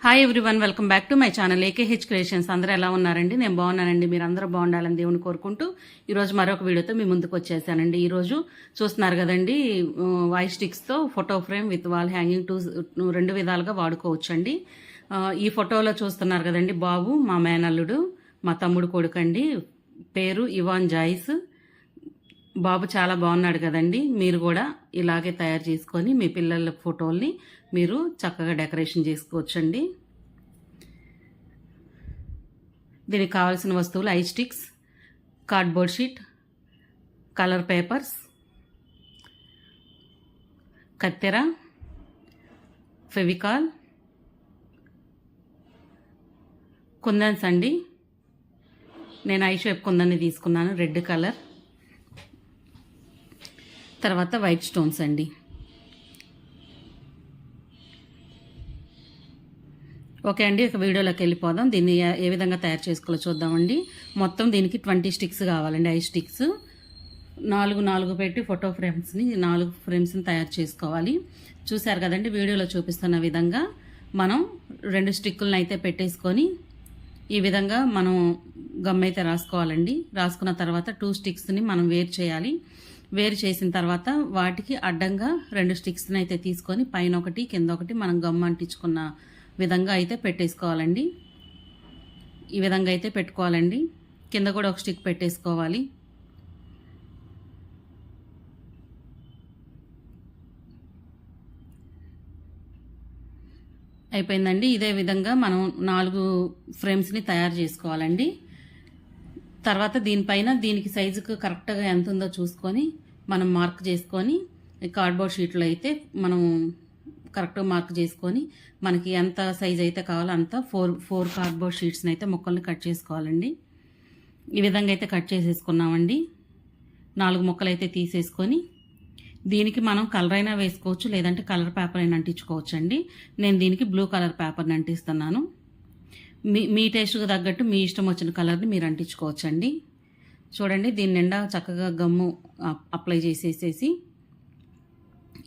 Hi everyone, welcome back to my channel AKH creations. అందరూ ఎలా ఉన్నారండి? నేను బాగున్నానండి. మీరు అందరూ బాగుండాలని దేవుని కోరుకుంటూ ఈరోజు మరొక వీడియోతో మీ ముందుకు వచ్చేసానండి. ఈరోజు చూస్తున్నారు కదండి, వాయిస్ స్టిక్స్తో photo frame with wall hanging రెండు విధాలుగా వాడుకోవచ్చండి. ఈ ఫోటోలో చూస్తున్నారు కదండి, బాబు మా మేనల్లుడు, మా తమ్ముడు కొడుకండి. పేరు ఇవాన్ జాయిస్. బాబు చాలా బాగున్నాడు కదండి. మీరు కూడా ఇలాగే తయారు చేసుకొని మీ పిల్లల ఫోటోల్ని మీరు చక్కగా డెకరేషన్ చేసుకోవచ్చండి. దీనికి కావాల్సిన వస్తువులు I sticks, cardboard sheet, colour papers, కత్తెర, ఫెవికాల్, కుందన్స్ అండి. నేను ఐ షేప్ కుందన్ని తీసుకున్నాను, రెడ్ కలర్. తర్వాత వైట్ స్టోన్స్ అండి. ఓకే అండి, ఒక వీడియోలోకి వెళ్ళిపోదాం. దీన్ని ఏ విధంగా తయారు చేసుకోవాలో చూద్దామండి. మొత్తం దీనికి 20 స్టిక్స్ కావాలండి. ఐ స్టిక్స్ 4 పెట్టి ఫోటో ఫ్రేమ్స్ని 4 ఫ్రేమ్స్ని తయారు చేసుకోవాలి. చూశారు కదండి, వీడియోలో చూపిస్తున్న విధంగా మనం 2 స్టిక్కులను అయితే పెట్టేసుకొని ఈ విధంగా మనం గమ్ అయితే రాసుకోవాలండి. రాసుకున్న తర్వాత 2 స్టిక్స్ని మనం వేరు చేయాలి. వేరు చేసిన తర్వాత వాటికి అడ్డంగా 2 స్టిక్స్ని అయితే తీసుకొని పైన ఒకటి కింద ఒకటి మనం గమ్ అంటించుకున్న విధంగా అయితే పెట్టేసుకోవాలండి. ఈ విధంగా అయితే పెట్టుకోవాలండి. కింద కూడా ఒక స్టిక్ పెట్టేసుకోవాలి. అయిపోయిందండి. ఇదే విధంగా మనం 4 ఫ్రేమ్స్ని తయారు చేసుకోవాలండి. తర్వాత దీనిపైన దీనికి సైజుకు కరెక్ట్గా ఎంత ఉందో చూసుకొని మనం మార్క్ చేసుకొని కార్డ్బోర్డ్ షీట్లో అయితే మనం కరెక్ట్గా మార్క్ చేసుకొని మనకి ఎంత సైజ్ అయితే కావాలో అంత 4 కార్డ్బోర్డ్ షీట్స్ని అయితే ముక్కల్ని కట్ చేసుకోవాలండి. ఈ విధంగా అయితే కట్ చేసేసుకున్నామండి. 4 ముక్కలు అయితే తీసేసుకొని దీనికి మనం కలర్ అయినా వేసుకోవచ్చు, లేదంటే కలర్ పేపర్ అయినా అంటించుకోవచ్చు అండి. నేను దీనికి బ్లూ కలర్ పేపర్ని అంటిస్తున్నాను. మీ టేస్ట్కి తగ్గట్టు మీ ఇష్టం వచ్చిన కలర్ని మీరు అంటించుకోవచ్చండి. చూడండి, దీని నిండా చక్కగా గమ్ము అప్లై చేసేసేసి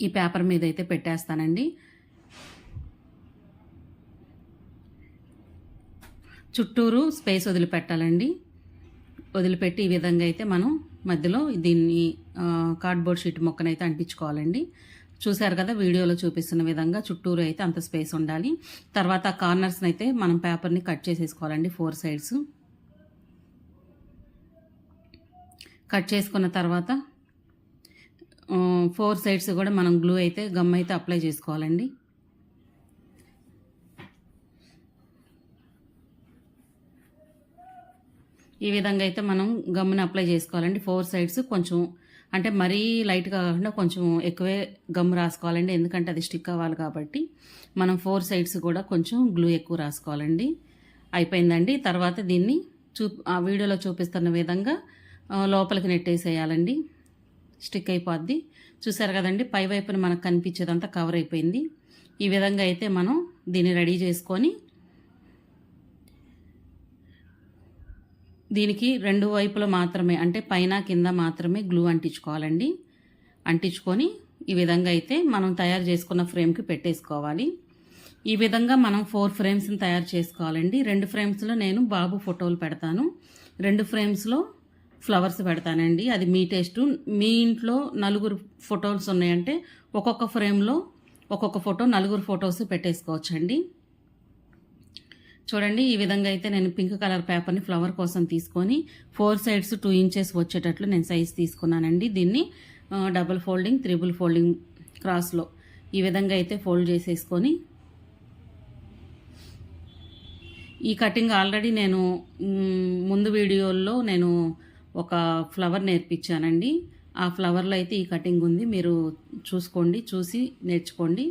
ఈ పేపర్ మీద అయితే పెట్టేస్తానండి. చుట్టూరు స్పేస్ వదిలిపెట్టాలండి. వదిలిపెట్టి ఈ విధంగా అయితే మనం మధ్యలో దీన్ని కార్డ్బోర్డ్ షీట్ మొక్కనైతే అంటించుకోవాలండి. చూశారు కదా, వీడియోలో చూపిస్తున్న విధంగా చుట్టూరు అయితే అంత స్పేస్ ఉండాలి. తర్వాత కార్నర్స్ని అయితే మనం పేపర్ని కట్ చేసేసుకోవాలండి. 4 సైడ్స్ కట్ చేసుకున్న తర్వాత 4 సైడ్స్ కూడా మనం గ్లూ అయితే గమ్ అయితే అప్లై చేసుకోవాలండి. ఈ విధంగా అయితే మనం గమ్ని అప్లై చేసుకోవాలండి. 4 సైడ్స్ కొంచెం అంటే మరీ లైట్గా కాకుండా కొంచెం ఎక్కువే గమ్ రాసుకోవాలండి. ఎందుకంటే అది స్టిక్ అవ్వాలి కాబట్టి మనం 4 సైడ్స్ కూడా కొంచెం గ్లూ ఎక్కువ రాసుకోవాలండి. అయిపోయిందండి. తర్వాత దీన్ని ఆ వీడియోలో చూపిస్తున్న విధంగా లోపలికి నెట్టేసేయాలండి. స్టిక్ అయిపోద్ది. చూసారు కదండి, పై వైపున మనకు కనిపించేదంతా కవర్ అయిపోయింది. ఈ విధంగా అయితే మనం దీన్ని రెడీ చేసుకొని దీనికి 2 వైపులు మాత్రమే, అంటే పైన కింద మాత్రమే గ్లూ అంటించుకోవాలండి. అంటించుకొని ఈ విధంగా అయితే మనం తయారు చేసుకున్న ఫ్రేమ్కి పెట్టేసుకోవాలి. ఈ విధంగా మనం 4 ఫ్రేమ్స్ని తయారు చేసుకోవాలండి. 2 ఫ్రేమ్స్లో నేను బాబు ఫోటోలు పెడతాను, 2 ఫ్రేమ్స్లో ఫ్లవర్స్ పెడతానండి. అది మీ టేస్టు. మీ ఇంట్లో 4 ఫోటోస్ ఉన్నాయంటే ఒక్కొక్క ఫ్రేమ్లో ఒక్కొక్క ఫోటో 4 ఫొటోస్ పెట్టేసుకోవచ్చండి. చూడండి, ఈ విధంగా అయితే నేను పింక్ కలర్ పేపర్ని ఫ్లవర్ కోసం తీసుకొని 4 సైడ్స్ 2 ఇంచెస్ వచ్చేటట్లు నేను సైజ్ తీసుకున్నానండి. దీన్ని డబుల్ ఫోల్డింగ్, త్రిబుల్ ఫోల్డింగ్ క్రాస్లో ఈ విధంగా అయితే ఫోల్డ్ చేసేసుకొని ఈ కటింగ్ ఆల్రెడీ నేను ముందు వీడియోల్లో నేను ఒక ఫ్లవర్ నేర్పించానండి. ఆ ఫ్లవర్లో అయితే ఈ కటింగ్ ఉంది. మీరు చూసి నేర్చుకోండి.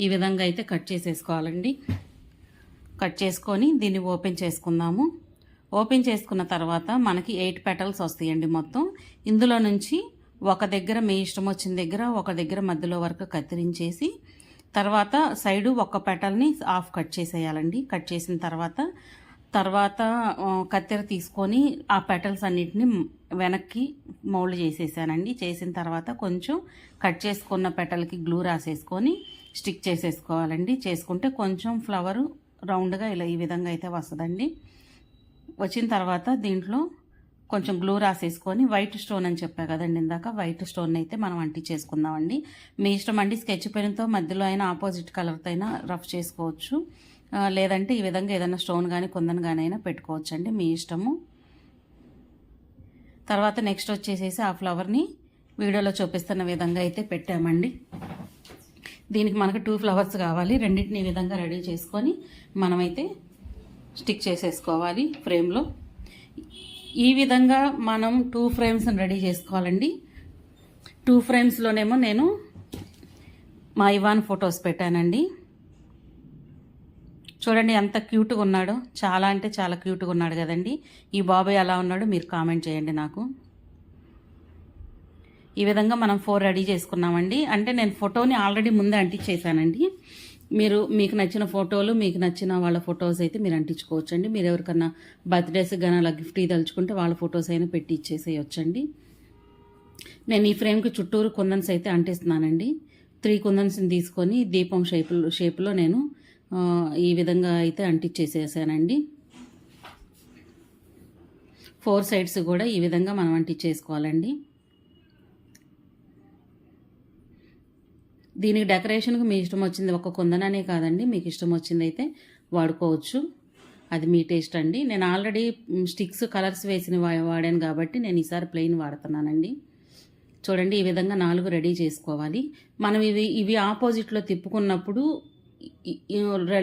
ఈ విధంగా అయితే కట్ చేసేసుకోవాలండి. కట్ చేసుకొని దీన్ని ఓపెన్ చేసుకుందాము. ఓపెన్ చేసుకున్న తర్వాత మనకి 8 పెటల్స్ వస్తాయండి మొత్తం. ఇందులో నుంచి ఒక దగ్గర మీ ఇష్టం వచ్చిన దగ్గర, ఒక దగ్గర మధ్యలో వరకు కత్తిరించేసి తర్వాత సైడు ఒక పెటల్ని హాఫ్ కట్ చేసేయాలండి. కట్ చేసిన తర్వాత కత్తెర తీసుకొని ఆ పెటల్స్ అన్నిటిని వెనక్కి మౌల్డ్ చేసేసానండి. చేసిన తర్వాత కొంచెం కట్ చేసుకున్న పెటల్కి గ్లూ రాసేసుకొని స్టిక్ చేసేసుకోవాలండి. చేసుకుంటే కొంచెం ఫ్లవరు రౌండ్గా ఇలా ఈ విధంగా అయితే వస్తుందండి. వచ్చిన తర్వాత దీంట్లో కొంచెం గ్లూ రాసేసుకొని వైట్ స్టోన్ అని చెప్పా కదండి ఇందాక, వైట్ స్టోన్ అయితే మనం అంటించేసుకుందామండి. మీ ఇష్టం అండి, స్కెచ్ పెన్తో మధ్యలో అయినా ఆపోజిట్ కలర్తో అయినా రఫ్ చేసుకోవచ్చు, లేదంటే ఈ విధంగా ఏదైనా స్టోన్ కానీ కుందన్ కానీ అయినా పెట్టుకోవచ్చు అండి, మీ ఇష్టము. తర్వాత నెక్స్ట్ వచ్చేసేసి ఆ ఫ్లవర్ని వీడియోలో చూపిస్తున్న విధంగా అయితే పెట్టామండి. దీనికి మనకు 2 ఫ్లవర్స్ కావాలి. రెండింటిని ఈ విధంగా రెడీ చేసుకొని మనమైతే స్టిక్ చేసేసుకోవాలి ఫ్రేమ్లో. ఈ విధంగా మనం 2 ఫ్రేమ్స్ని రెడీ చేసుకోవాలండి. 2 ఫ్రేమ్స్లోనేమో నేను మా ఇవాన్ ఫొటోస్ పెట్టానండి. చూడండి ఎంత క్యూట్గా ఉన్నాడో, చాలా అంటే చాలా క్యూట్గా ఉన్నాడు కదండి. ఈ బాబాయ్ ఎలా ఉన్నాడో మీరు కామెంట్ చేయండి నాకు. ఈ విధంగా మనం 4 రెడీ చేసుకున్నామండి. అంటే నేను ఫోటోని ఆల్రెడీ ముందే అంటించేసానండి. మీకు నచ్చిన ఫోటోలు, మీకు నచ్చిన వాళ్ళ ఫొటోస్ అయితే మీరు అంటించుకోవచ్చండి. మీరు ఎవరికన్నా బర్త్డేస్ కానీ అలా గిఫ్ట్ తలుచుకుంటే వాళ్ళ ఫొటోస్ అయినా పెట్టి ఇచ్చేసేయచ్చండి. నేను ఈ ఫ్రేమ్కి చుట్టూరు కుందన్స్ అయితే అంటిస్తున్నానండి. 3 కుందన్స్ని తీసుకొని దీపం షేప్లో నేను ఈ విధంగా అయితే అంటించేసేసానండి. 4 సైడ్స్ కూడా ఈ విధంగా మనం అంటించేసుకోవాలండి. దీనికి డెకరేషన్కి మీ ఇష్టం వచ్చింది, ఒక కుందననే కాదండి, మీకు ఇష్టం వచ్చింది అయితే వాడుకోవచ్చు, అది మీ టేస్ట్ అండి. నేను ఆల్రెడీ స్టిక్స్ కలర్స్ వేసిన వాడాను కాబట్టి నేను ఈసారి ప్లెయిన్ వాడుతున్నానండి. చూడండి ఈ విధంగా 4 రెడీ చేసుకోవాలి. మనం ఇవి ఆపోజిట్లో తిప్పుకున్నప్పుడు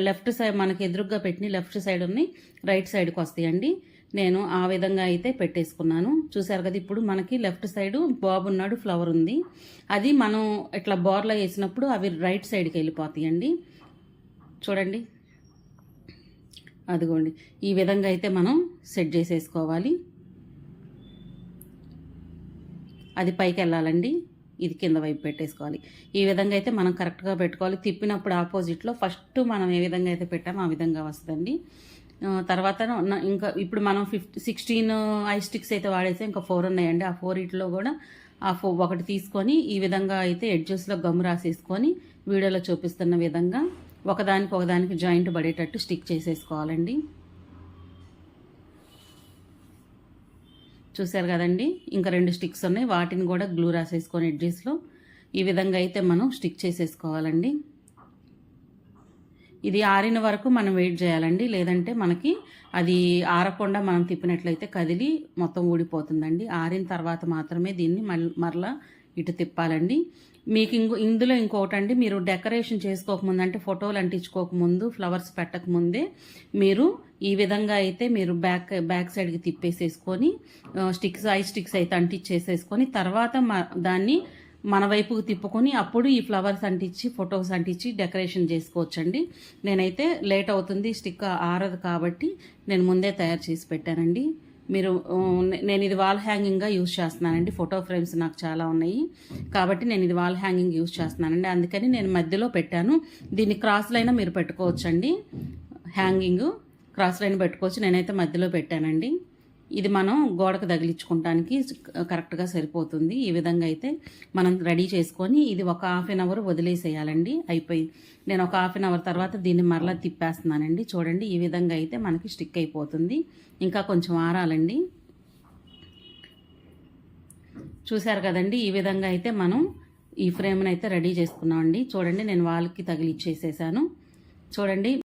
లెఫ్ట్ సైడ్ మనకి ఎదురుగ్గా పెట్టిన లెఫ్ట్ సైడ్ ఉన్నాయి, రైట్ సైడ్కి వస్తాయండి. నేను ఆ విధంగా అయితే పెట్టేసుకున్నాను. చూసారు కదా, ఇప్పుడు మనకి లెఫ్ట్ సైడ్ బాబు ఉన్నాడు, ఫ్లవర్ ఉంది, అది మనం ఇట్లా బోర్లో వేసినప్పుడు అవి రైట్ సైడ్కి వెళ్ళిపోతాయండి. చూడండి అదిగోండి, ఈ విధంగా అయితే మనం సెట్ చేసేసుకోవాలి. అది పైకి వెళ్ళాలండి, ఇది కింద వైపు పెట్టేసుకోవాలి. ఈ విధంగా అయితే మనం కరెక్ట్గా పెట్టుకోవాలి. తిప్పినప్పుడు ఆపోజిట్లో ఫస్ట్ మనం ఏ విధంగా అయితే పెట్టామో ఆ విధంగా వస్తుందండి. తర్వాత ఇంకా ఇప్పుడు మనం 16 ఐ స్టిక్స్ అయితే వాడేసి ఇంకా 4 ఉన్నాయండి. ఆ 4 కూడా ఒకటి తీసుకొని ఈ విధంగా అయితే ఎడ్జెస్లో గమ్ రాసేసుకొని వీడియోలో చూపిస్తున్న విధంగా ఒకదానికి జాయింట్ పడేటట్టు స్టిక్ చేసేసుకోవాలండి. చూసారు కదండి, ఇంకా 2 స్టిక్స్ ఉన్నాయి, వాటిని కూడా గ్లూ రాసేసుకొని ఎడ్జెస్లో ఈ విధంగా అయితే మనం స్టిక్ చేసేసుకోవాలండి. ఇది ఆరిన వరకు మనం వెయిట్ చేయాలండి, లేదంటే మనకి అది ఆరకుండా మనం తిప్పినట్లయితే కదిలి మొత్తం ఊడిపోతుందండి. ఆరిన తర్వాత మాత్రమే దీన్ని మరలా ఇటు తిప్పాలండి. మీకు ఇందులో ఇంకోటండి, మీరు డెకరేషన్ చేసుకోకముందు అంటే ఫోటోలు అంటించుకోకముందు, ఫ్లవర్స్ పెట్టకముందే మీరు ఈ విధంగా అయితే మీరు బ్యాక్ సైడ్కి తిప్పేసేసుకొని ఐ స్టిక్స్ అయితే అంటించేసేసుకొని తర్వాత దాన్ని మన వైపుకు తిప్పుకొని అప్పుడు ఈ ఫ్లవర్స్ అంటించి ఫొటోస్ అంటించి డెకరేషన్ చేసుకోవచ్చండి. నేనైతే లేట్ అవుతుంది, స్టిక్ ఆరదు కాబట్టి నేను ముందే తయారు చేసి పెట్టానండి. నేను ఇది వాల్ హ్యాంగింగ్గా యూజ్ చేస్తున్నానండి. ఫోటో ఫ్రేమ్స్ నాకు చాలా ఉన్నాయి కాబట్టి నేను ఇది వాల్ హ్యాంగింగ్ యూజ్ చేస్తున్నానండి. అందుకని నేను మధ్యలో పెట్టాను. దీన్ని క్రాస్ లైన్ మీరు పెట్టుకోవచ్చండి, హ్యాంగింగ్ క్రాస్ లైన్ పెట్టుకోవచ్చు. నేనైతే మధ్యలో పెట్టానండి. ఇది మనం గోడకు తగిలించుకోవడానికి కరెక్ట్గా సరిపోతుంది. ఈ విధంగా అయితే మనం రెడీ చేసుకొని ఇది ఒక ½ అన్ అవర్ వదిలేసేయాలండి. అయిపోయి నేను ఒక ½ అన్ అవర్ తర్వాత దీన్ని మరలా తిప్పేస్తున్నానండి. చూడండి ఈ విధంగా అయితే మనకి స్టిక్ అయిపోతుంది. ఇంకా కొంచెం ఆరాలండి. చూసారు కదండి, ఈ విధంగా అయితే మనం ఈ ఫ్రేమ్ని అయితే రెడీ చేసుకున్నామండి. చూడండి నేను వాల్కి తగిలిచ్చేసేసాను. చూడండి